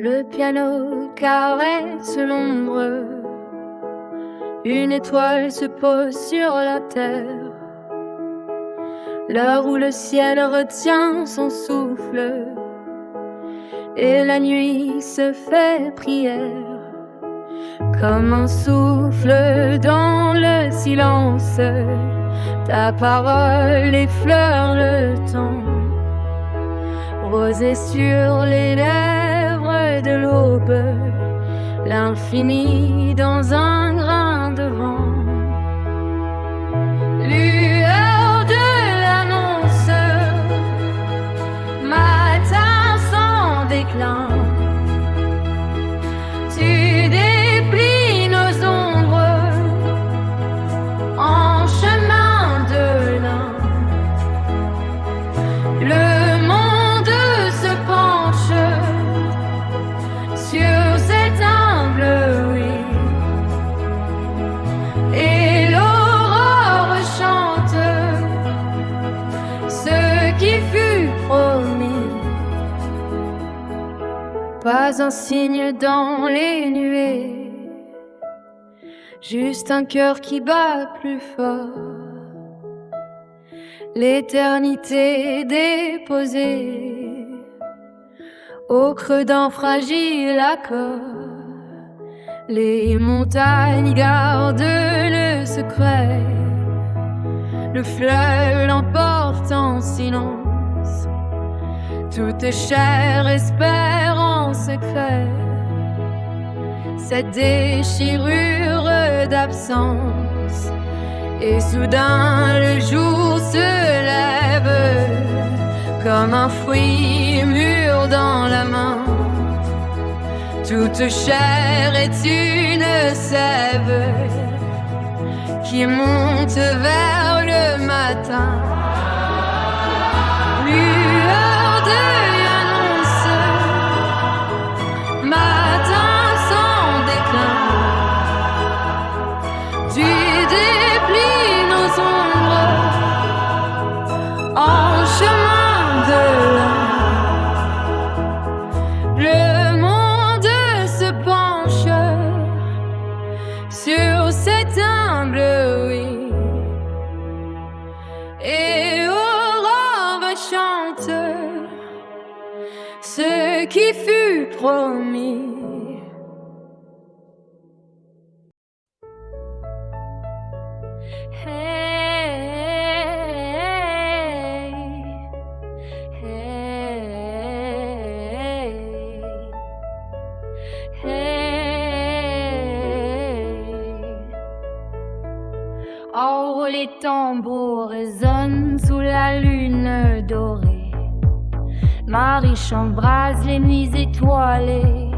Le piano caresse l'ombre, une étoile se pose sur la terre. L'heure où le ciel retient son souffle et la nuit se fait prière. Comme un souffle dans le silence, ta parole effleure le temps. Rosée sur les lèvres de l'aube, l'infini dans un grain de vent. Lueur de l'annonce, matin sans déclin. Tu déplies nos ombres en chemin de lin. Le monde se penche sur cet humble oui, et l'aurore chante ce qui fut promis. Pas un signe dans les nuées, juste un cœur qui bat plus fort. L'éternité déposée au creux d'un fragile accord. Les montagnes gardent le secret, le fleuve l'emporte en silence. Toute chair espère en secret cette déchirure d'absence. Et soudain le jour se lève comme un fruit mûr dans la main. Toute chair est une sève qui monte vers le matin. Lueur de l'annonce, matin sans déclin. Tu déplies nos ombres en chemin de lin. Le monde se penche sur cet humble oui, et aurore chante ce qui fut promis. Oh, les tambours résonnent sous la lune dorée. Marie embrase les nuits étoilées.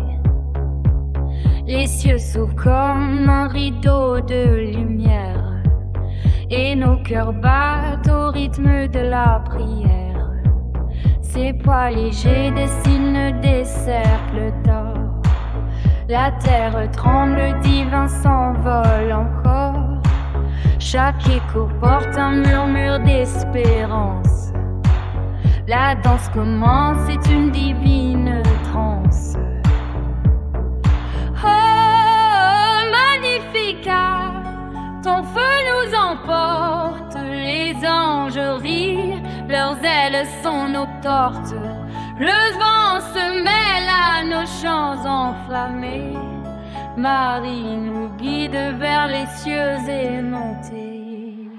Les cieux s'ouvrent comme un rideau de lumière, et nos cœurs battent au rythme de la prière. Ces pas légers dessinent des cercles d'or. La terre tremble, divin s'envole encore. Chaque écho porte un murmure d'espérance. La danse commence, c'est une divine transe. Oh, Magnificat, ton feu nous emporte. Les anges rient, leurs ailes sont nos tortes. Le vent se mêle à nos chants enflammés. Marie nous guide vers les cieux aimantés.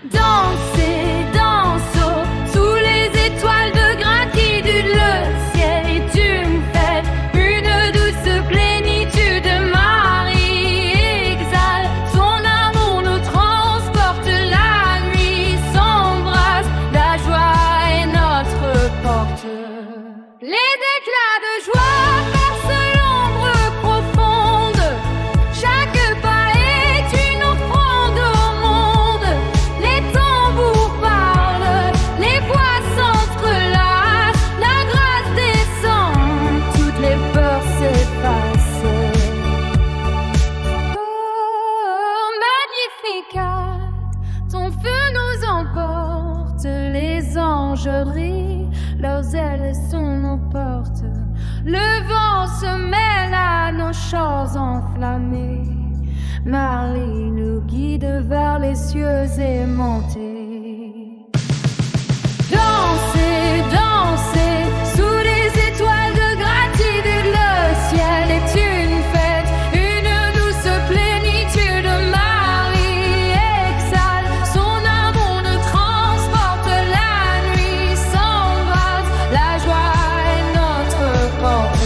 Dansez, dansons, sous les étoiles de gratitude, le ciel est une fête, une douce plénitude. Marie exale, son amour nous transporte, la nuit s'embrasse, la joie est notre porte. Les éclats de joie percent l'ombre profonde, chaque pas est une offrande au monde. Les tambours parlent, les voix s'entrelacent, la grâce descend, toutes les peurs s'effacent. Oh, Magnificat, ton feu nous emporte, les anges rient, leurs ailes sont nos portes. Le vent se mêle à nos chants enflammés. Marley nous guide vers les cieux aimantés. Danser, danser, sous les étoiles de gratitude, le ciel est une fête, une douce plénitude. Marie exhale, son amour nous transporte, la nuit s'embrase, la joie est notre porte.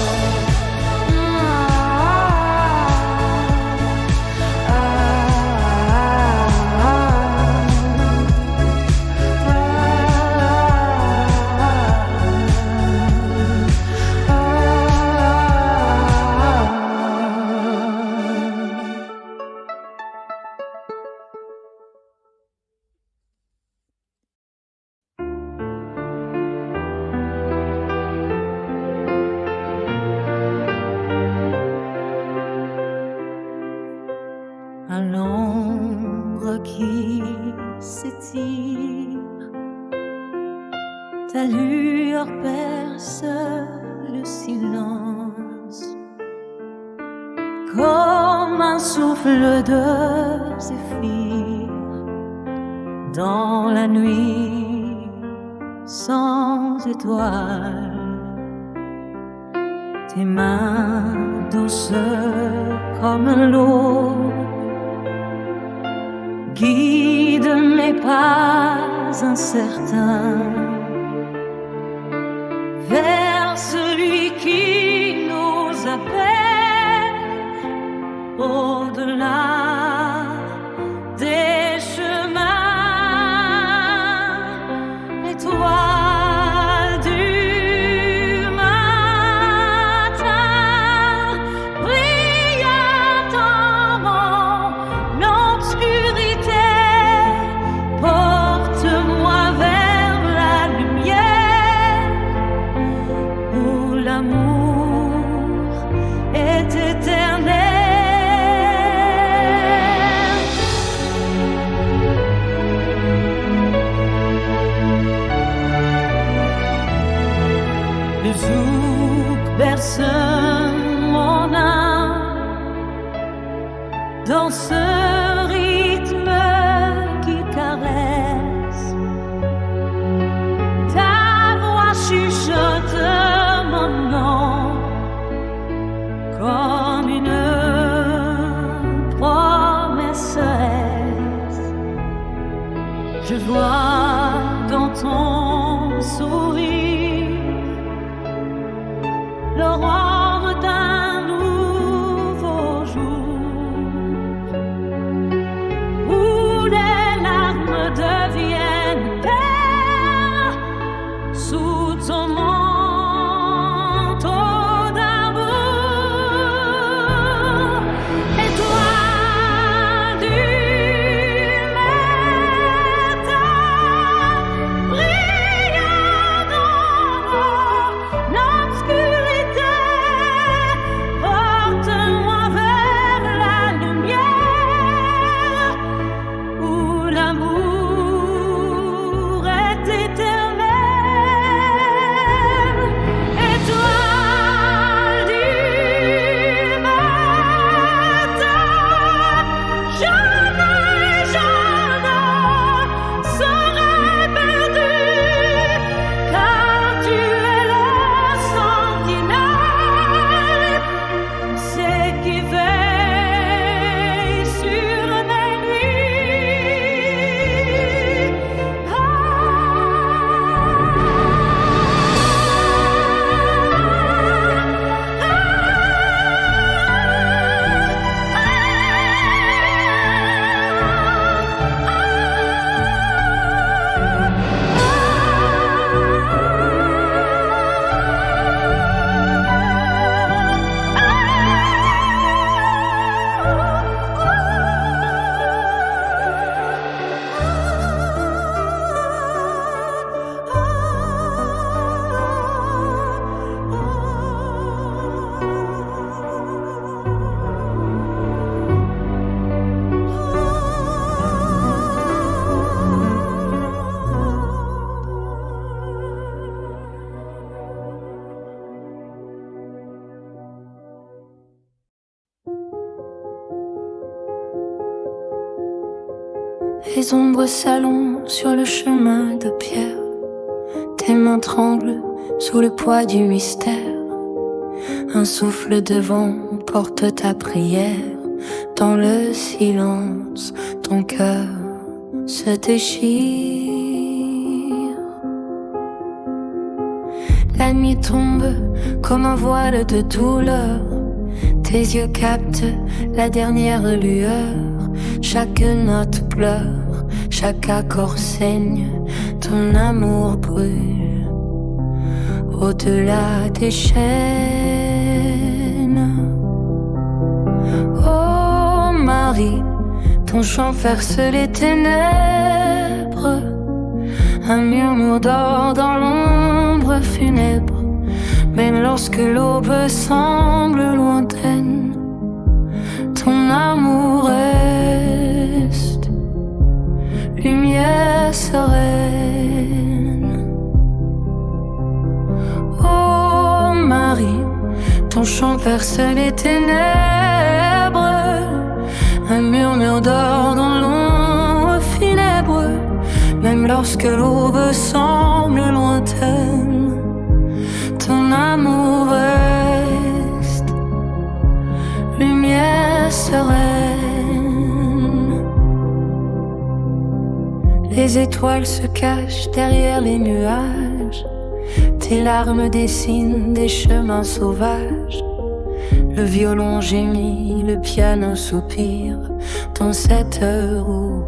À l'ombre qui s'étire, ta lueur perce le silence, comme un souffle de zéphyr dans la nuit sans étoiles. Tes mains douces comme l'eau guide mes pas incertains vers celui qui nous appelle au-delà des chemins. L'étoile du matin brille dans mon obscurité. Porte-moi vers la lumière où l'amour est éternel. Le zouk berce mon âme dans ce rythme qui caresse. Ta voix chuchote mon nom comme une promesse. Je vois dans ton sourire l'aurore d'un nouveau jour, où les larmes deviennent perles sous ton manteau d'amour. Étoile du matin, brille dans l'obscurité. Porte-moi vers la lumière où l'amour Les ombres s'allongent sur le chemin de pierre. Tes mains tremblent sous le poids du mystère. Un souffle de vent porte ta prière. Dans le silence, ton cœur se déchire. La nuit tombe comme un voile de douleur. Tes yeux captent la dernière lueur. Chaque note pleure, chaque accord saigne. Ton amour brûle au-delà des chaînes. Oh Marie, ton chant perce les ténèbres. Un murmure d'or dans l'ombre funèbre. Même lorsque l'aube semble lointaine, ton amour reste lumière sereine. Oh Marie, ton chant perce les ténèbres. Un murmure d'or dans l'ombre funèbre. Même lorsque l'aube semble lointaine, ton amour reste lumière sereine. Les étoiles se cachent derrière les nuages. Tes larmes dessinent des chemins sauvages. Le violon gémit, le piano soupire dans cette heure où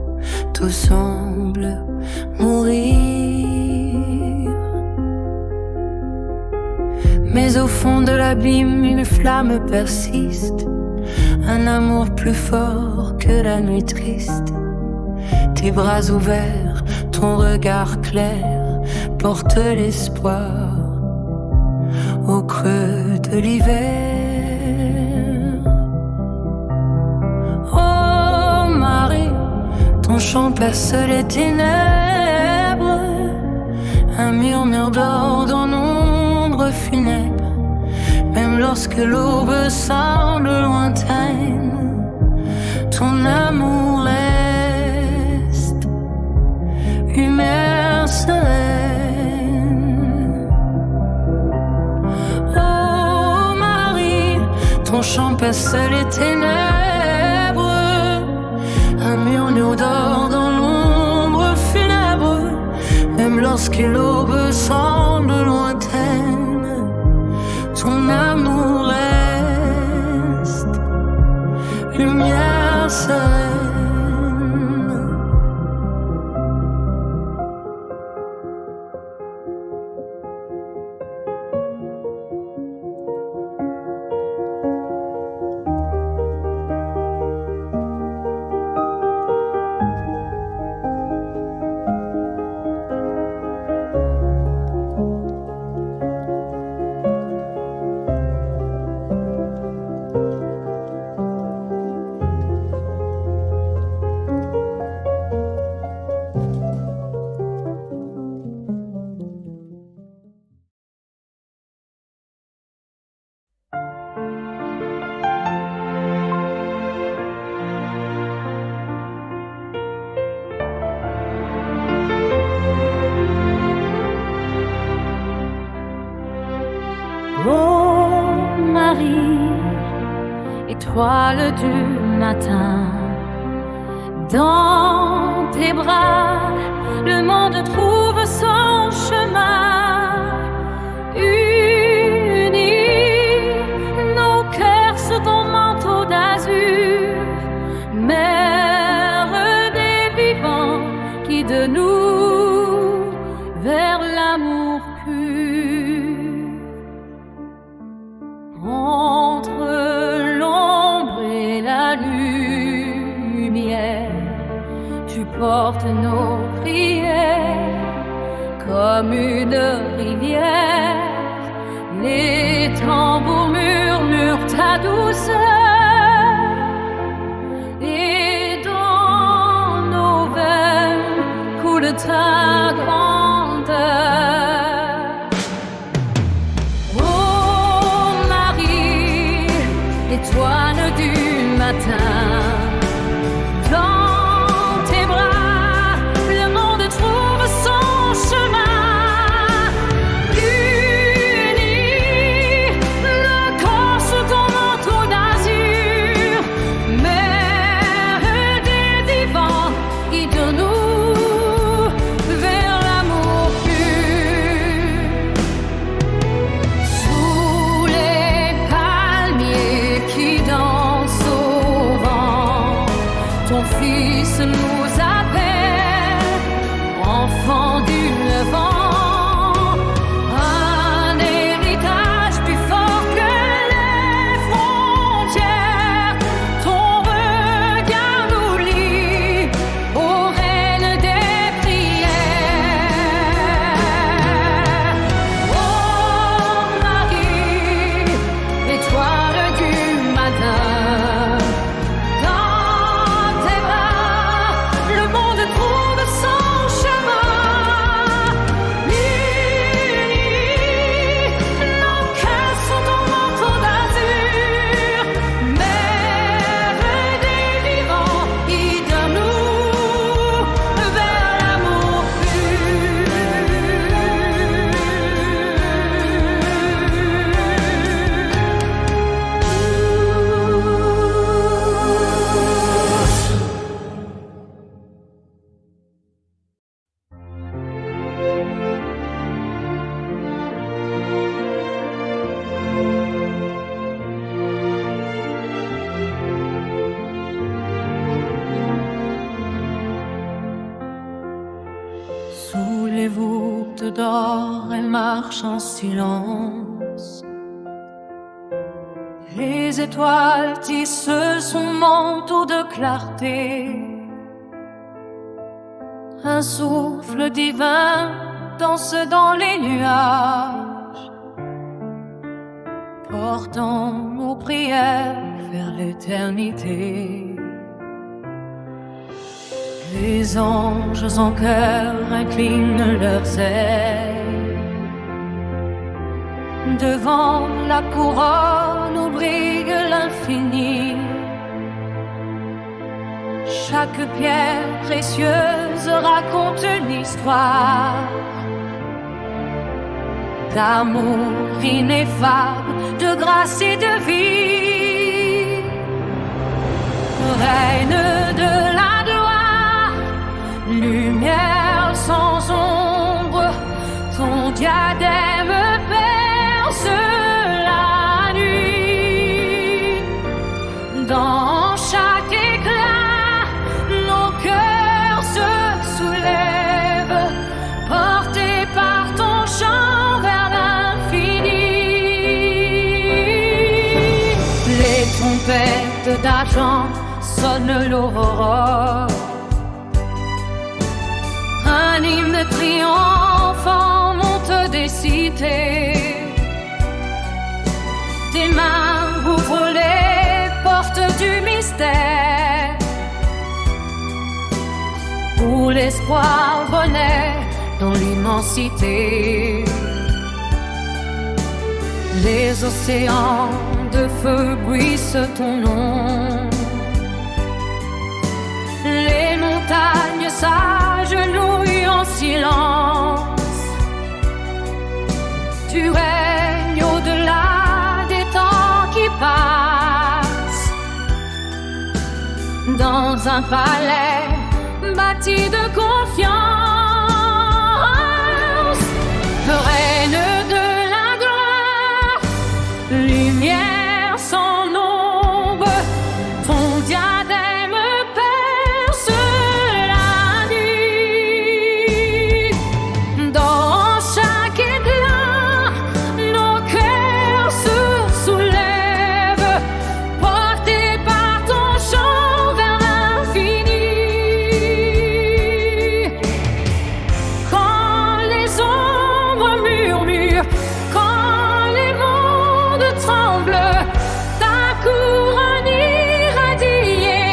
tout semble mourir. Mais au fond de l'abîme, une flamme persiste. Un amour plus fort que la nuit triste. Tes bras ouverts, ton regard clair porte l'espoir au creux de l'hiver. Oh Marie, ton chant perce les ténèbres. Un murmure d'or dans l'ombre funèbre. Même lorsque l'aube semble lointaine, ton amour reste lumière sereine. Oh Marie, ton chant perce les ténèbres. Un murmure d'or dans l'ombre funèbre. Même lorsque l'aube semble lointaine, ton amour reste lumière sereine. Oh Marie, étoile du matin, dans tes bras, le monde trouve son chemin. Unis, nos cœurs sous ton manteau d'azur, mère des vivants, guide nous vers l'amour pur. Entre l'ombre et la lumière, tu portes nos prières comme une rivière. Les tambours murmurent ta douceur, et dans nos veines coule ta grandeur. Étoile du matin, dans tes bras, les voûtes d'or, elle marche en silence. Les étoiles tissent son manteau de clarté. Un souffle divin danse dans les nuages, portant nos prières vers l'éternité. Les anges en chœur inclinent leurs ailes. Devant la couronne où brille l'infini. Chaque pierre précieuse raconte une histoire d'amour ineffable, de grâce et de vie. Reine de la gloire, lumière sans ombre, ton diadème perce la nuit. Dans chaque éclat, nos cœurs se soulèvent, portés par ton chant vers l'infini. Les trompettes d'argent sonnent l'aurore, un hymne triomphant monte des cités. Tes mains ouvrent les portes du mystère, où l'espoir renaît dans l'immensité. Les océans de feu bruissent ton nom, les montagnes s'agenouillent en silence. Tu règnes au-delà des temps qui passent, dans un palais bâti de confiance. Reine de la gloire, lumière sans ombre, ton diadème perce la nuit. Dans chaque éclat, nos cœurs se soulèvent, portés par ton chant vers l'infini. Quand les ombres murmurent, quand les mondes tremblent, ta couronne irradiée,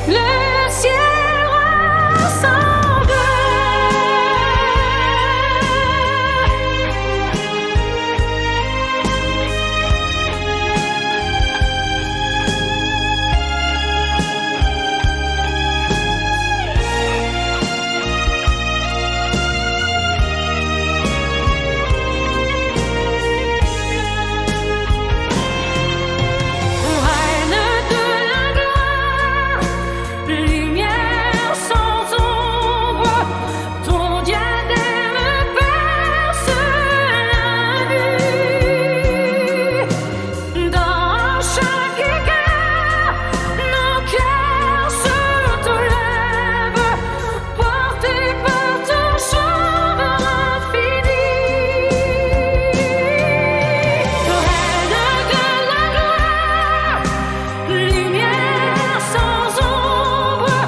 le ciel ressemble. Reine de la gloire, lumière sans ombre, ton diadème perce la nuit. Dans chaque écart, nos cœurs se soulèvent, portés par ton chant vers l'infini. Reine de la gloire, lumière sans ombre,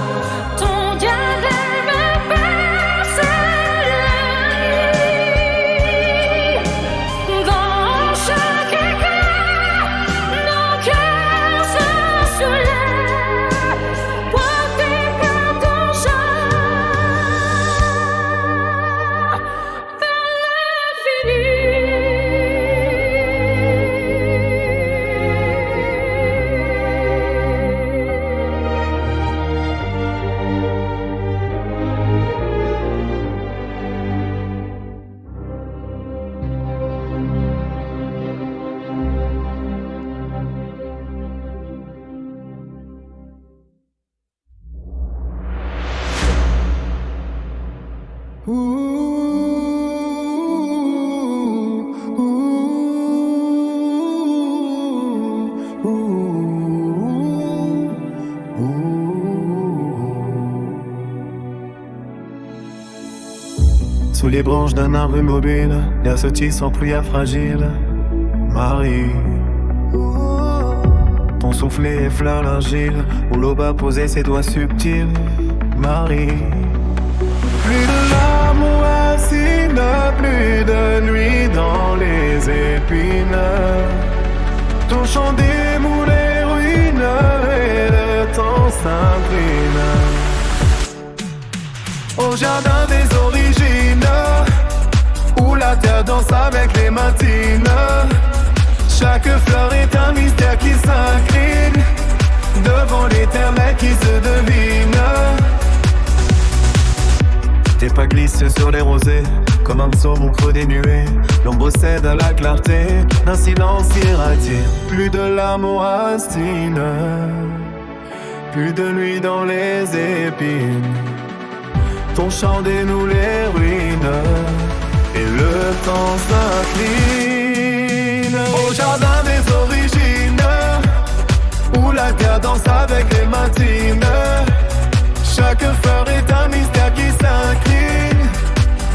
ton diadème perce la nuit. Dans chaque éclat, nos cœurs se soulèvent, portés par ton chant Sous les branches d'un arbre immobile, y'a ce tissu en prière fragile. Marie, ton soufflet effleure l'argile, où l'aube a posé ses doigts subtils. Marie, plus de l'amour assis, plus de nuit dans les épines. Ton chant démoule les ruines et le temps s'incline. Au jardin des origines, où la terre danse avec les matines. Chaque fleur est un mystère qui s'incline devant l'éternel qui se devine. Tes pas glissent sur les rosées comme un psaume au creux des nuées. L'ombre cède à la clarté d'un silence irradié. Plus de l'amour astine, plus de nuit dans les épines. Ton chant dénoue les ruines et le temps s'incline. Au jardin des origines, où la terre danse avec les matines. Chaque fleur est un mystère qui s'incline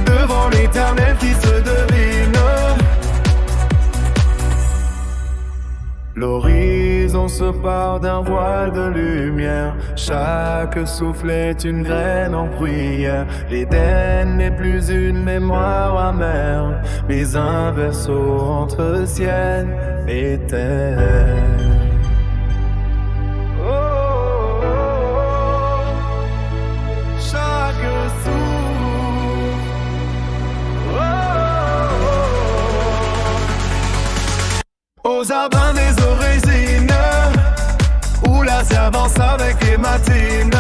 devant l'éternel qui se devine. L'horizon se part d'un voile de lumière. Chaque souffle est une graine en prière. L'Éden n'est plus une mémoire amère, mais un berceau entre ciel et terre. Aux jardins des origines, où la terre avance avec les matines.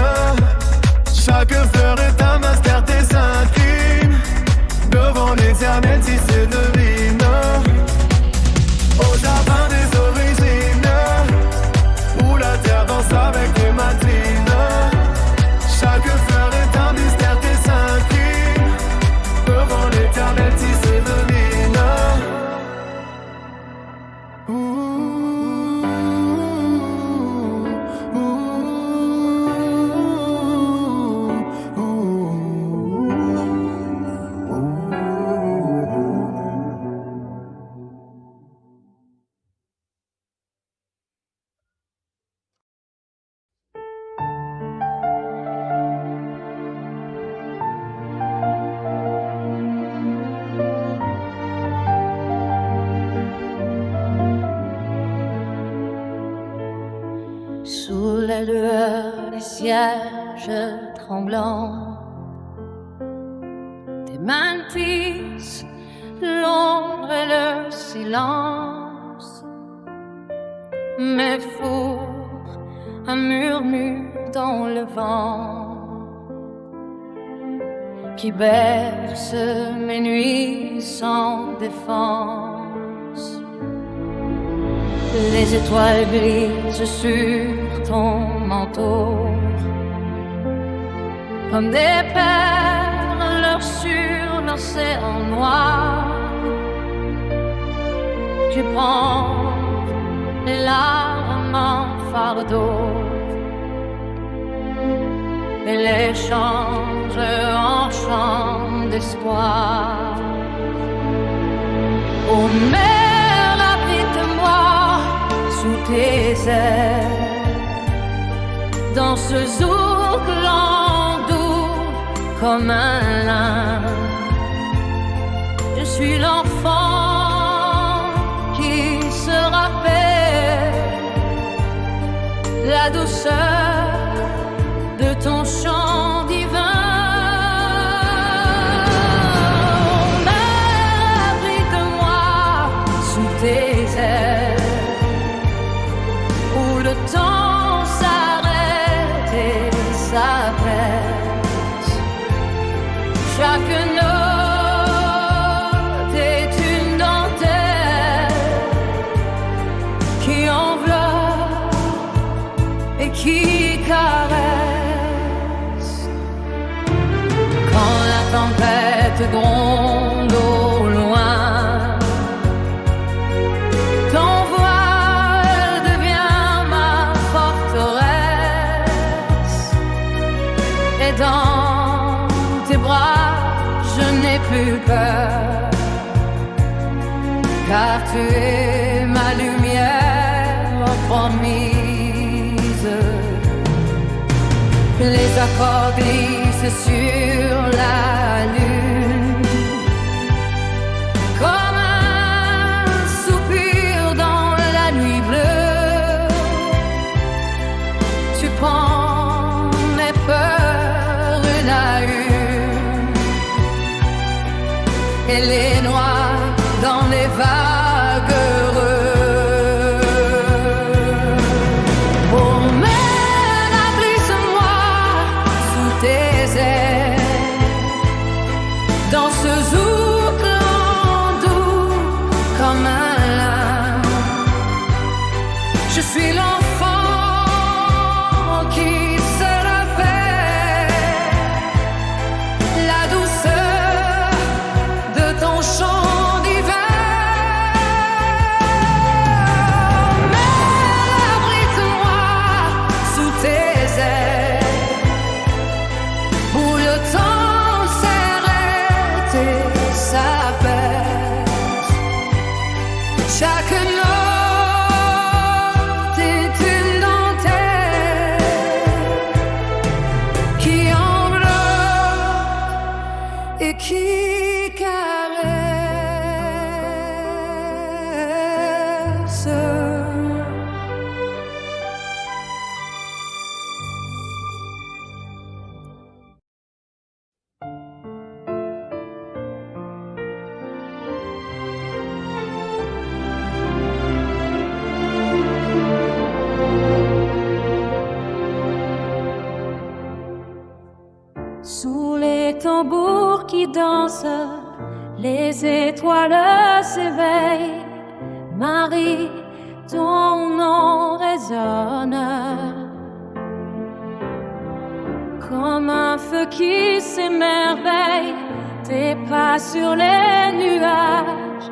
Chaque fleur est un mystère qui s'incline devant l'éternel qui se devine. Aux jardins des origines, où la terre avance avec les matines. Chaque fleur est un mystère qui s'incline devant l'éternel qui se devine. Sous la lueur des cierges tremblants, tes mains tissent l'ombre et le silence. Mes fours, un murmure dans le vent qui berce mes nuits sans défense. Les étoiles glissent sur ton manteau comme des perles sur l'océan noir. Tu prends les larmes en fardeau et les changes en chants d'espoir. Oh mer, abrite-moi sous tes ailes, dans ce zouk doux comme un lin. Je suis l'enfant qui se rappelle la douceur de ton chant divin. Abrite-moi sous tes ailes, où le temps s'arrête et s'apaise. Chaque note est une dentelle qui enveloppe et qui caresse. Quand la tempête gronde au loin, ton voile devient ma forteresse. Et dans tes bras, je n'ai plus peur, car tu es ma lumière promise. Les accords glissent sur la lune comme un soupir dans la nuit bleue. Tu prends mes peurs une à une et les noies dans les vagues heureuses. Oh, mène, abrite-moi sous tes ailes, dans ce zouk doux comme un lin. Je suis l'enfant qui se rappelle la douceur de ton chant. Chaque note est une dentelle qui enveloppe et qui caresse. Sous les tambours qui dansent, les étoiles s'éveillent. Marie, ton nom résonne comme un feu qui s'émerveille. Tes pas sur les nuages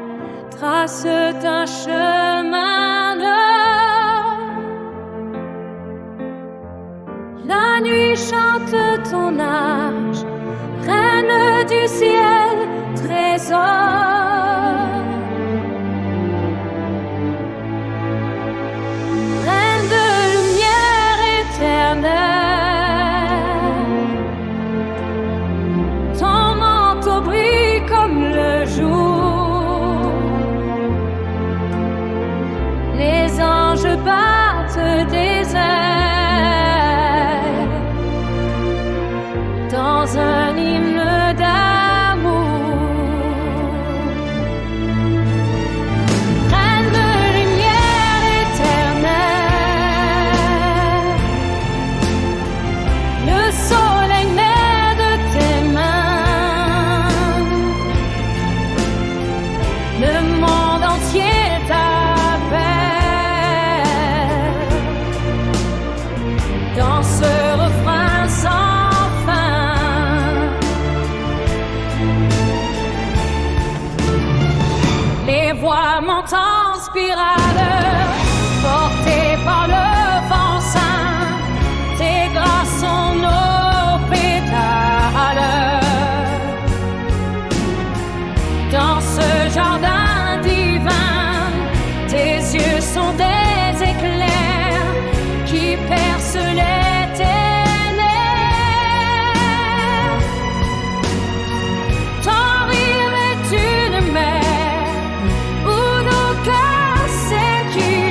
tracent un chemin d'or. La nuit chante ton âge, reine du ciel, trésor. Reine de lumière éternelle, ton manteau brille comme le jour. Les anges battent des ailes dans un hymne d'amour. Reine de lumière éternelle, le soleil naît de tes mains, le monde entier t'appelle dans ce refrain sans fin. Les voix montent en spirale, portées par le vent saint. Tes grâces sont nos pétales. Dans ce jardin divin, tes yeux sont des éclairs qui percent les ténèbres. Ton rire est une mer où nos cœurs s'écument.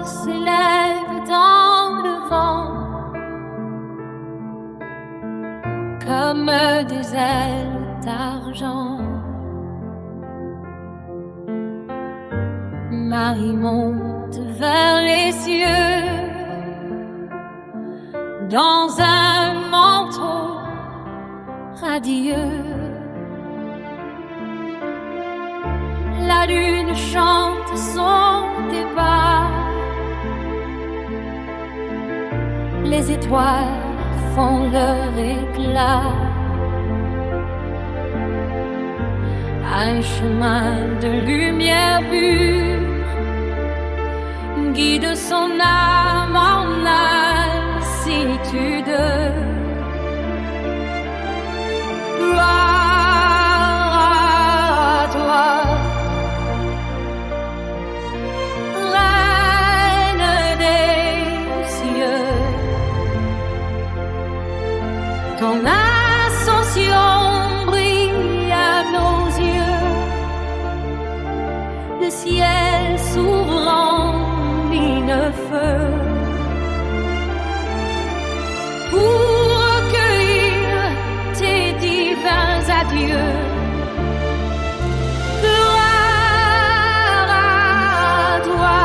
s'élève dans le vent comme des ailes d'argent. Marie monte vers les cieux dans un manteau radieux. La lune chante son départ. Les étoiles font leur éclat. Un chemin de lumière pure guide son âme en lassitude. Gloire à toi, Reine des cieux. Ton ascension brille à nos yeux. Le ciel s'ouvre en mine-feu pour recueillir tes divins adieux. Gloire à toi,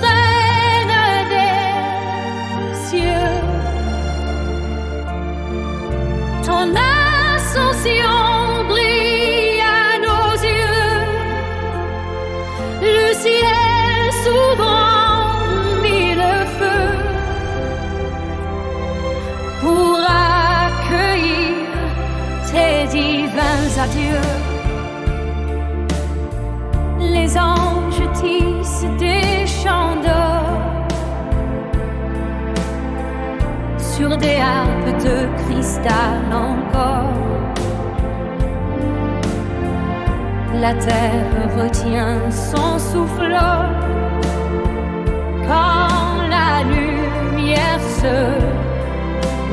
Reine des cieux. Ton ascension brille à nos yeux. Le ciel s'ouvre en mille feux pour accueillir tes divins adieux. Les anges tissent des chants d'or sur des harpes de cristal encore. La terre retient son souffle quand la lumière se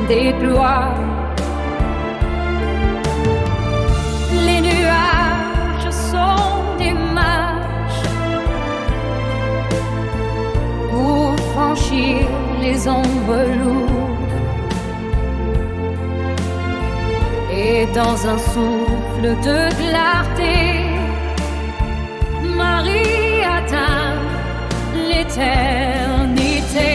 déploie. Les nuages sont des marches pour franchir les ombres lourdes. Et dans un souffle de clarté, Marie atteint l'éternité.